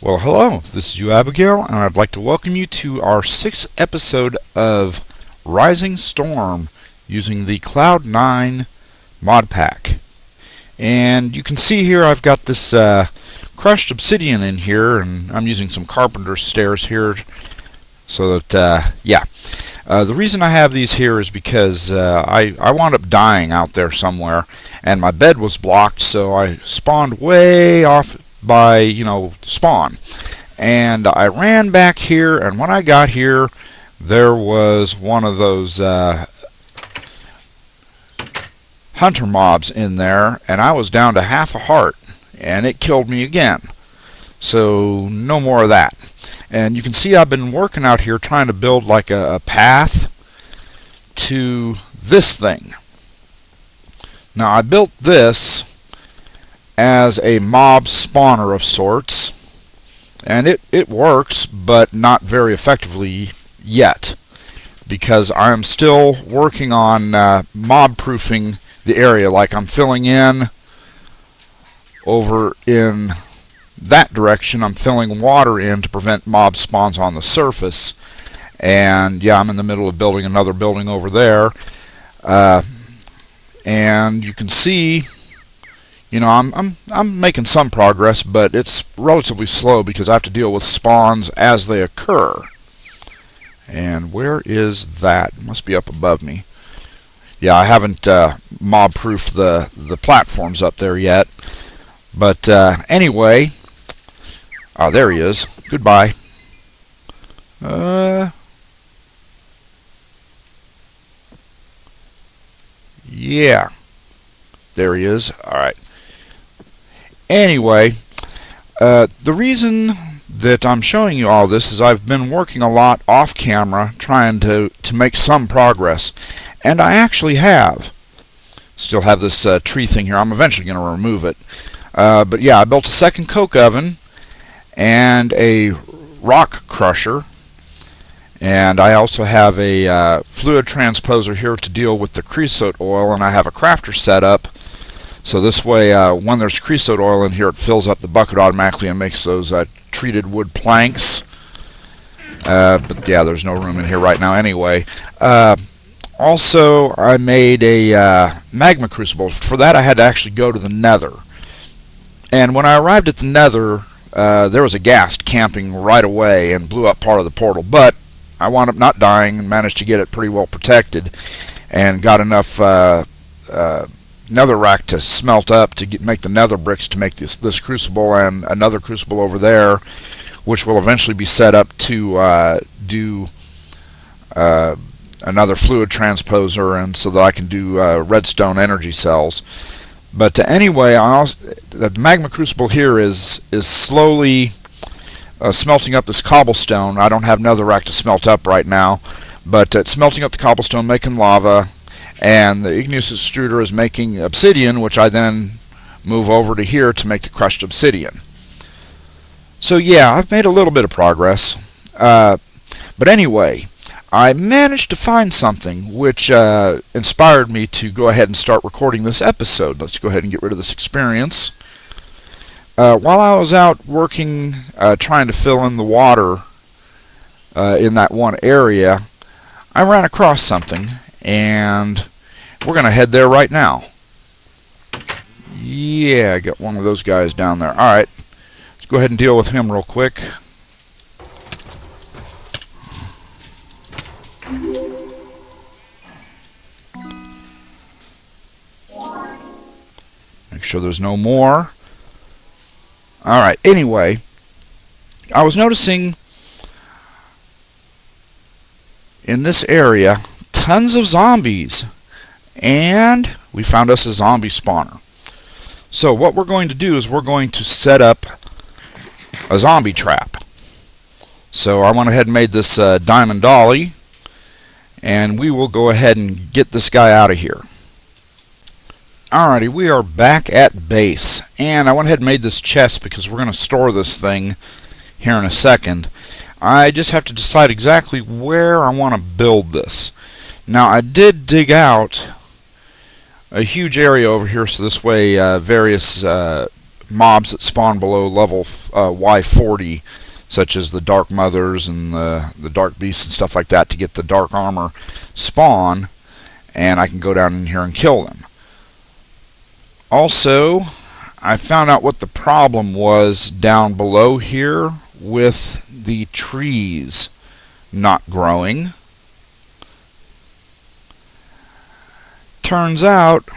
Well, hello, this is UOAbigail, and I'd like to welcome you to our 6th episode of Rising Storm using the Cloud 9 mod pack. And you can see here I've got this crushed obsidian in here, and I'm using some carpenter's stairs here so that, the reason I have these here is because I wound up dying out there somewhere, and my bed was blocked, so I spawned way off by, spawn. And I ran back here, and when I got here, there was one of those hunter mobs in there, and I was down to half a heart, and it killed me again. So no more of that. And you can see I've been working out here trying to build like a path to this thing. Now I built this as a mob spawner of sorts, and it works, but not very effectively yet, because I'm still working on mob proofing the area. Like I'm filling in over in that direction, I'm filling water in to prevent mob spawns on the surface. And yeah, I'm in the middle of building another building over there, and you can see, I'm making some progress, but it's relatively slow because I have to deal with spawns as they occur. And where is that? It must be up above me. Yeah, I haven't mob-proofed the platforms up there yet. But anyway, oh, there he is. Goodbye. Yeah, there he is. All right. Anyway, the reason that I'm showing you all this is I've been working a lot off camera trying to make some progress, and I actually have. Still have this tree thing here. I'm eventually going to remove it. But yeah, I built a second coke oven and a rock crusher, and I also have a fluid transposer here to deal with the creosote oil, and I have a crafter set up. So this way, when there's creosote oil in here, it fills up the bucket automatically and makes those treated wood planks. But yeah, there's no room in here right now anyway. Also, I made a magma crucible. For that, I had to actually go to the nether. And when I arrived at the nether, there was a ghast camping right away and blew up part of the portal. But I wound up not dying and managed to get it pretty well protected and got enough netherrack to smelt up to make the nether bricks to make this crucible, and another crucible over there, which will eventually be set up to do another fluid transposer, and so that I can do redstone energy cells. But anyway, the magma crucible here is slowly smelting up this cobblestone. I don't have netherrack to smelt up right now, but it's smelting up the cobblestone, making lava. And the igneous extruder is making obsidian, which I then move over to here to make the crushed obsidian. So yeah, I've made a little bit of progress. But anyway, I managed to find something which inspired me to go ahead and start recording this episode. Let's go ahead and get rid of this experience. While I was out working, trying to fill in the water in that one area, I ran across something, and we're going to head there right now. Yeah, I got one of those guys down there. Alright, let's go ahead and deal with him real quick. Make sure there's no more. Alright, anyway, I was noticing in this area tons of zombies, and we found us a zombie spawner. So what we're going to do is we're going to set up a zombie trap. So I went ahead and made this diamond dolly, and we will go ahead and get this guy out of here. Alrighty, we are back at base, and I went ahead and made this chest because we're going to store this thing here in a second. I just have to decide exactly where I want to build this. Now, I did dig out a huge area over here, so this way various mobs that spawn below level Y40, such as the Dark Mothers and the Dark Beasts and stuff like that, to get the Dark Armor spawn, and I can go down in here and kill them. Also, I found out what the problem was down below here with the trees not growing. Turns out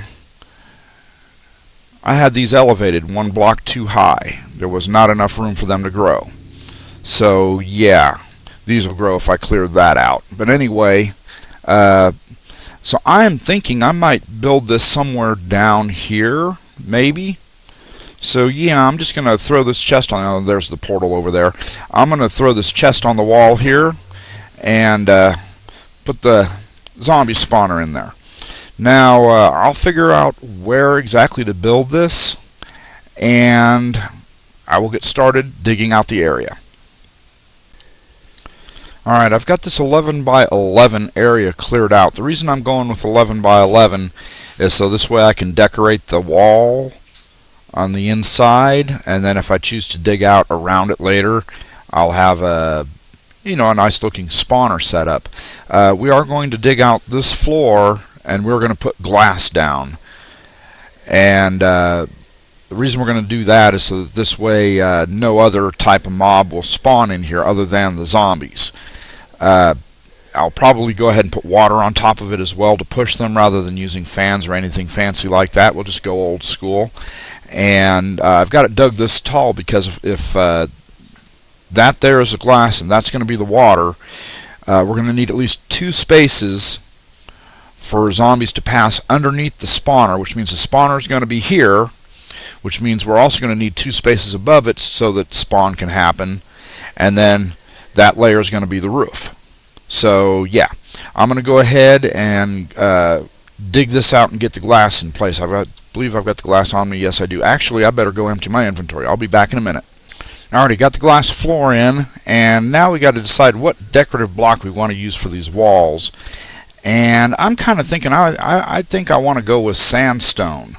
I had these elevated one block too high. There was not enough room for them to grow. So yeah, these will grow if I clear that out. But anyway, so I'm thinking I might build this somewhere down here, maybe. So yeah, I'm just going to throw this chest on. Oh, there's the portal over there. I'm going to throw this chest on the wall here and put the zombie spawner in there. Now, I'll figure out where exactly to build this, and I will get started digging out the area. Alright, I've got this 11 by 11 area cleared out. The reason I'm going with 11 by 11 is so this way I can decorate the wall on the inside, and then if I choose to dig out around it later, I'll have a nice looking spawner set up. We are going to dig out this floor, and we're going to put glass down. And the reason we're going to do that is so that this way no other type of mob will spawn in here other than the zombies. I'll probably go ahead and put water on top of it as well to push them rather than using fans or anything fancy like that. We'll just go old school. And I've got it dug this tall because if that there is the glass and that's going to be the water, we're going to need at least 2 spaces for zombies to pass underneath the spawner, which means the spawner is going to be here, which means we're also going to need 2 spaces above it so that spawn can happen, and then that layer is going to be the roof. So yeah, I'm going to go ahead and dig this out and get the glass in place. I believe I've got the glass on me. Yes, I do. Actually, I better go empty my inventory. I'll be back in a minute. I already got the glass floor in, and now we got to decide what decorative block we want to use for these walls. And I'm kind of thinking, I think I want to go with sandstone.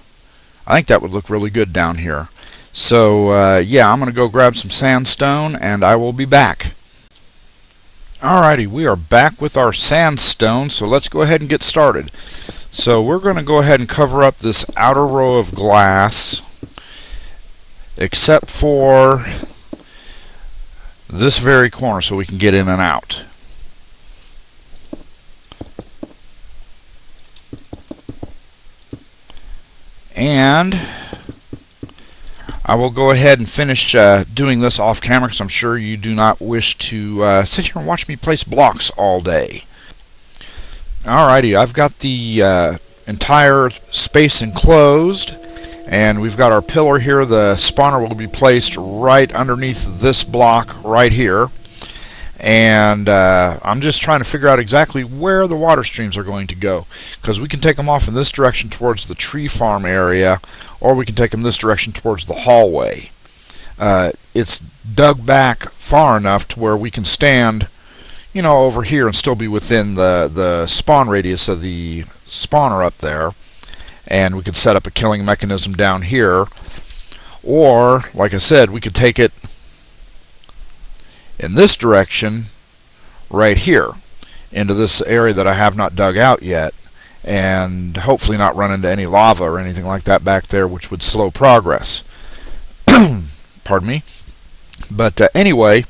I think that would look really good down here. So yeah, I'm going to go grab some sandstone, and I will be back. Alrighty, we are back with our sandstone, so let's go ahead and get started. So we're going to go ahead and cover up this outer row of glass, except for this very corner so we can get in and out. And I will go ahead and finish doing this off camera because I'm sure you do not wish to sit here and watch me place blocks all day. Alrighty, I've got the entire space enclosed, and we've got our pillar here. The spawner will be placed right underneath this block right here. And I'm just trying to figure out exactly where the water streams are going to go, because we can take them off in this direction towards the tree farm area, or we can take them this direction towards the hallway. It's dug back far enough to where we can stand, over here and still be within the spawn radius of the spawner up there, and we could set up a killing mechanism down here, or like I said, we could take it in this direction right here into this area that I have not dug out yet, and hopefully not run into any lava or anything like that back there, which would slow progress. Pardon me. But anyway,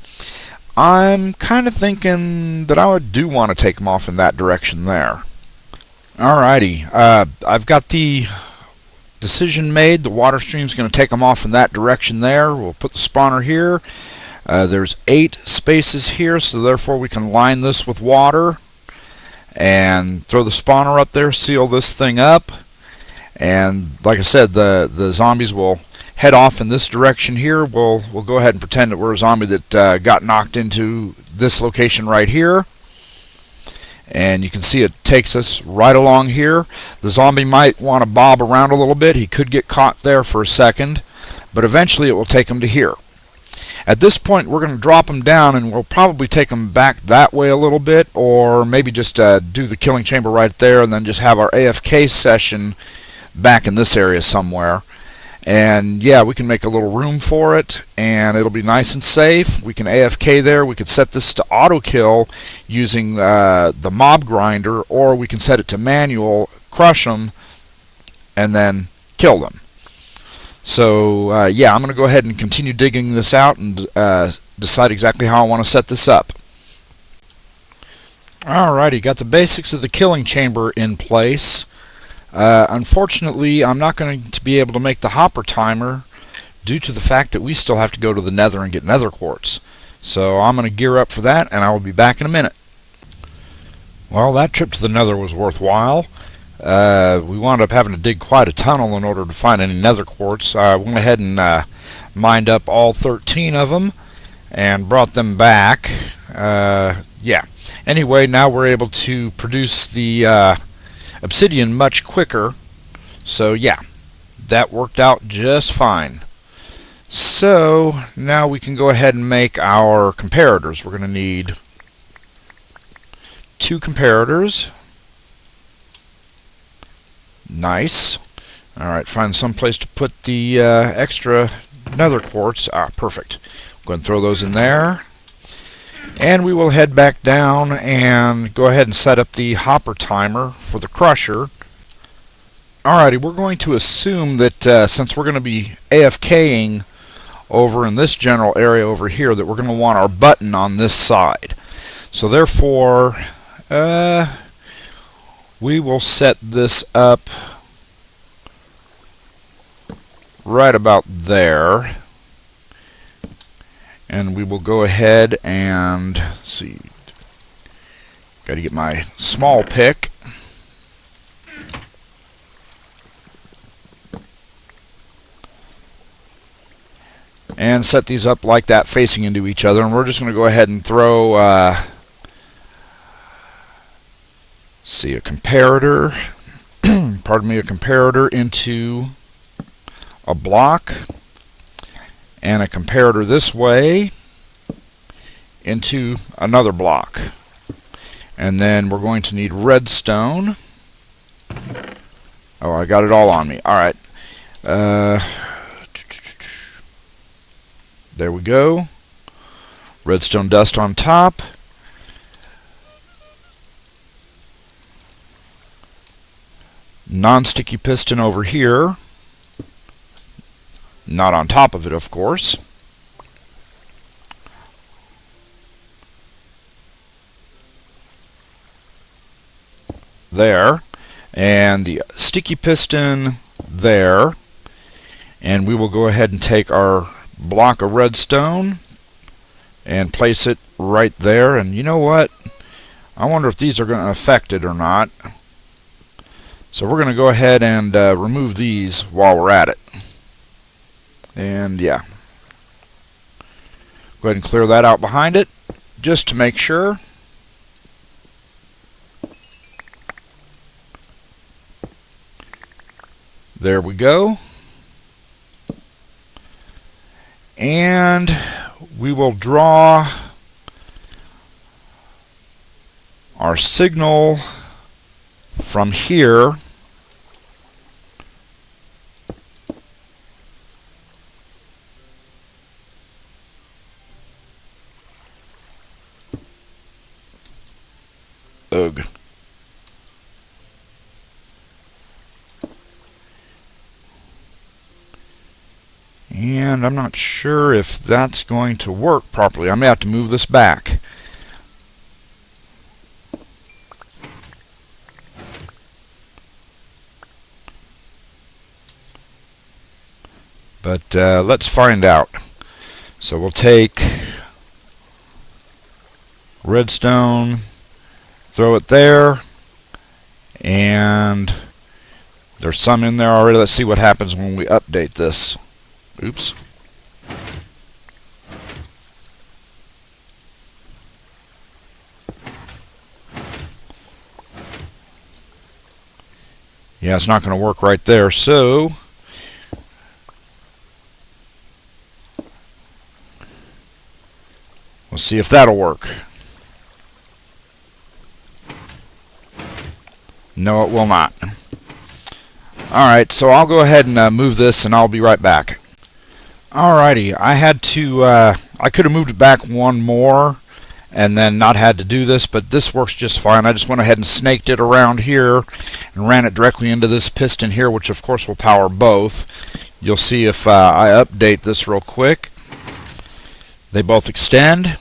I'm kind of thinking that I do want to take them off in that direction there. Alrighty, I've got the decision made. The water stream's going to take them off in that direction there. We'll put the spawner here. There's 8 spaces here, so therefore we can line this with water and throw the spawner up there, seal this thing up, and like I said, the zombies will head off in this direction here. We'll go ahead and pretend that we're a zombie that got knocked into this location right here, and you can see it takes us right along here. The zombie might want to bob around a little bit. He could get caught there for a second, but eventually it will take him to here. At this point, we're going to drop them down, and we'll probably take them back that way a little bit, or maybe just do the killing chamber right there, and then just have our AFK session back in this area somewhere. And yeah, we can make a little room for it, and it'll be nice and safe. We can AFK there. We could set this to auto kill using the mob grinder, or we can set it to manual, crush them, and then kill them. So yeah, I'm going to go ahead and continue digging this out and decide exactly how I want to set this up. Alrighty, got the basics of the killing chamber in place. Unfortunately, I'm not going to be able to make the hopper timer due to the fact that we still have to go to the nether and get nether quartz. So I'm going to gear up for that, and I will be back in a minute. Well, that trip to the nether was worthwhile. We wound up having to dig quite a tunnel in order to find any nether quartz. I went ahead and mined up all 13 of them and brought them back. Yeah. Anyway, now we're able to produce the obsidian much quicker. So yeah, that worked out just fine. So now we can go ahead and make our comparators. We're going to need 2 comparators. Nice. Alright, find some place to put the extra nether quartz. Perfect. Go ahead and throw those in there. And we will head back down and go ahead and set up the hopper timer for the crusher. Alrighty, we're going to assume that since we're going to be AFKing over in this general area over here, that we're going to want our button on this side. So therefore, we will set this up right about there, and we will go ahead and see. Got to get my small pick. And set these up like that, facing into each other, and we're just going to go ahead and throw see, a comparator, pardon me, a comparator into a block, and a comparator this way into another block. And then we're going to need redstone. Oh, I got it all on me. Alright. There we go. Redstone dust on top. Non-sticky piston over here. Not on top of it, of course. There. And the sticky piston there. And we will go ahead and take our block of redstone and place it right there. And you know what? I wonder if these are going to affect it or not. So we're going to go ahead and remove these while we're at it. And yeah, go ahead and clear that out behind it just to make sure. There we go. And we will draw our signal from here ugh. And I'm not sure if that's going to work properly. I may have to move this back. But let's find out. So we'll take redstone, throw it there, and there's some in there already. Let's see what happens when we update this. Oops. Yeah, it's not going to work right there, so we'll see if that'll work. No, it will not. Alright, so I'll go ahead and move this and I'll be right back. Alrighty, I could have moved it back one more and then not had to do this, but this works just fine. I just went ahead and snaked it around here and ran it directly into this piston here, which of course will power both. You'll see if I update this real quick. They both extend.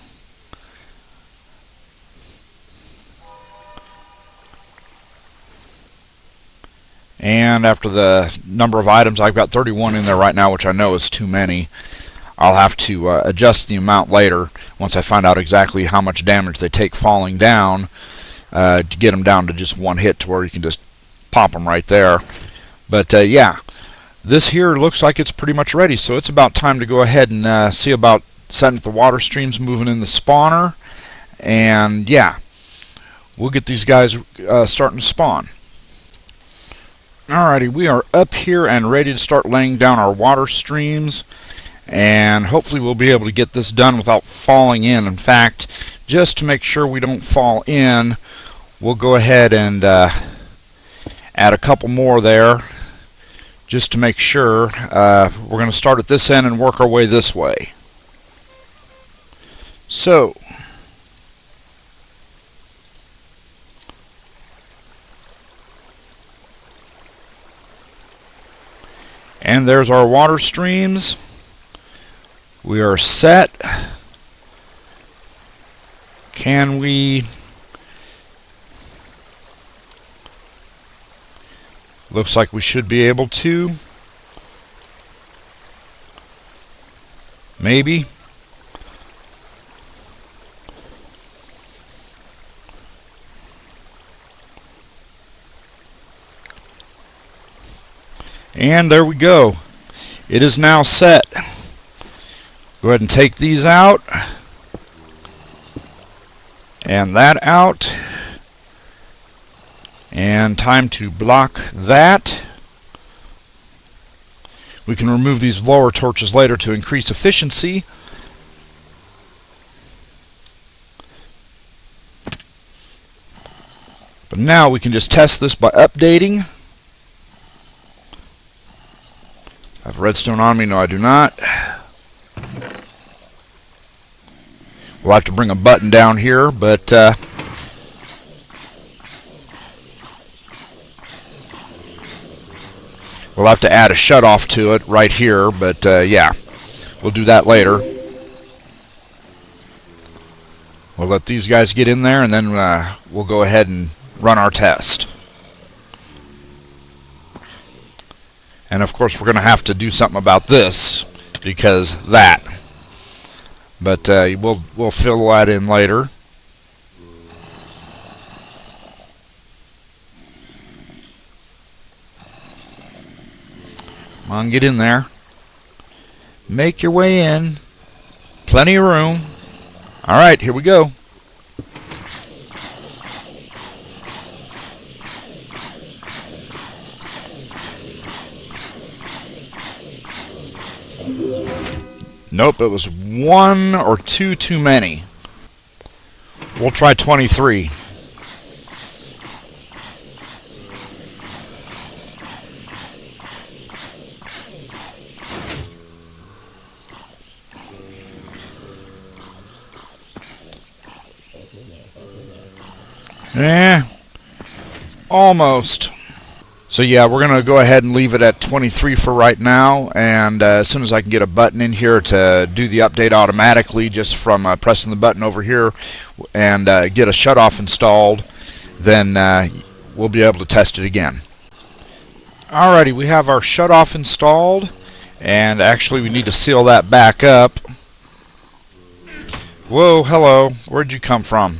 And after the number of items, I've got 31 in there right now, which I know is too many. I'll have to adjust the amount later once I find out exactly how much damage they take falling down to get them down to just one hit to where you can just pop them right there. But yeah, this here looks like it's pretty much ready, so it's about time to go ahead and see about setting up the water streams, moving in the spawner, and yeah, we'll get these guys starting to spawn. Alrighty, we are up here and ready to start laying down our water streams, and hopefully we'll be able to get this done without falling in. In fact, just to make sure we don't fall in, we'll go ahead and add a couple more there just to make sure. We're going to start at this end and work our way this way. So and there's our water streams. We are set. Can we? Looks like we should be able to. Maybe. And there we go. It is now set. Go ahead and take these out. And that out. And time to block that. We can remove these lower torches later to increase efficiency. But now we can just test this by updating. I have redstone on me. No, I do not. We'll have to bring a button down here, but we'll have to add a shutoff to it right here, but yeah, we'll do that later. We'll let these guys get in there, and then we'll go ahead and run our test. And of course, we're going to have to do something about this because that. But we'll fill that in later. Come on, get in there. Make your way in. Plenty of room. All right, here we go. Nope, it was one or two too many. We'll try 23. Almost. So yeah, we're going to go ahead and leave it at 23 for right now, and as soon as I can get a button in here to do the update automatically just from pressing the button over here and get a shutoff installed, then we'll be able to test it again. Alrighty, we have our shutoff installed, and actually we need to seal that back up. Whoa, hello, where'd you come from?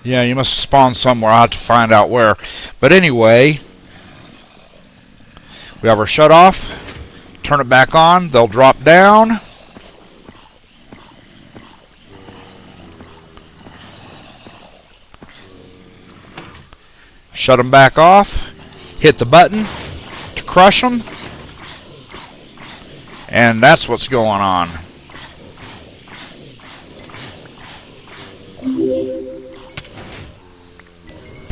Yeah, you must spawn somewhere. I'll have to find out where. But anyway, we have our shutoff. Turn it back on. They'll drop down. Shut them back off. Hit the button to crush them. And that's what's going on.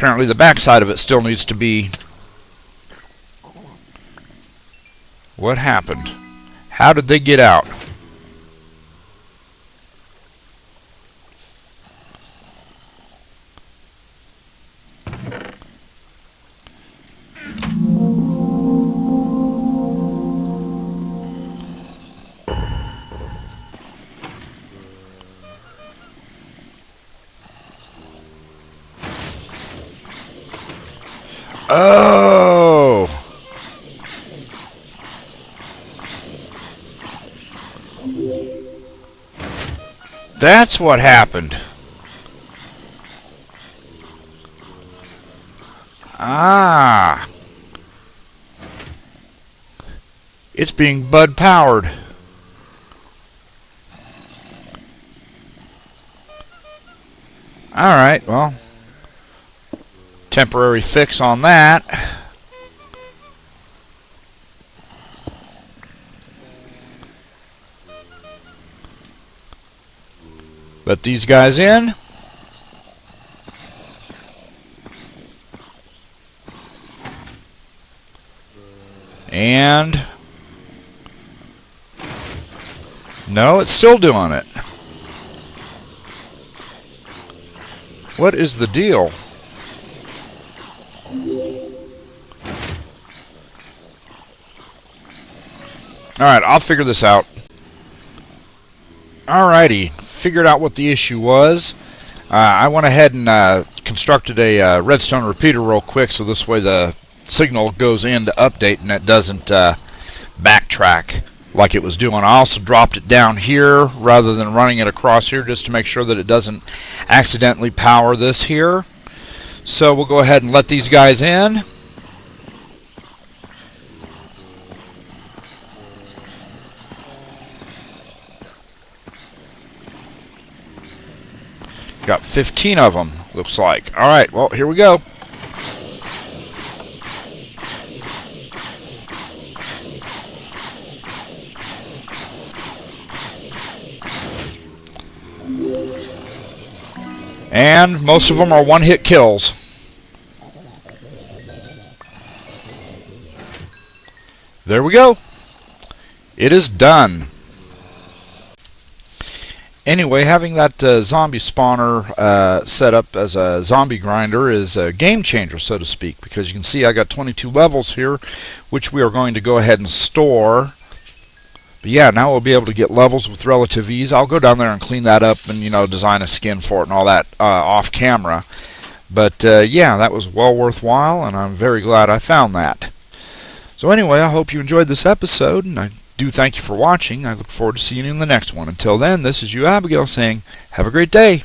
Apparently the back side of it still needs to be... What happened? How did they get out? Oh! That's what happened. Ah. It's being Bud powered. Alright, well, temporary fix on that. Let these guys in. And no, it's still doing it. What is the deal? Alright, I'll figure this out. Alrighty, figured out what the issue was. I went ahead and constructed a redstone repeater real quick, so this way the signal goes in to update and it doesn't backtrack like it was doing. I also dropped it down here rather than running it across here, just to make sure that it doesn't accidentally power this here. So we'll go ahead and let these guys in. Got 15 of them, looks like. Alright, well, here we go. And most of them are one-hit kills. There we go. It is done. Anyway, having that zombie spawner set up as a zombie grinder is a game changer, so to speak, because you can see I got 22 levels here, which we are going to go ahead and store. But yeah, now we'll be able to get levels with relative ease. I'll go down there and clean that up and, you know, design a skin for it and all that off camera. But yeah, that was well worthwhile, and I'm very glad I found that. So anyway, I hope you enjoyed this episode, and I do thank you for watching. I look forward to seeing you in the next one. Until then, this is UOAbigail saying, have a great day.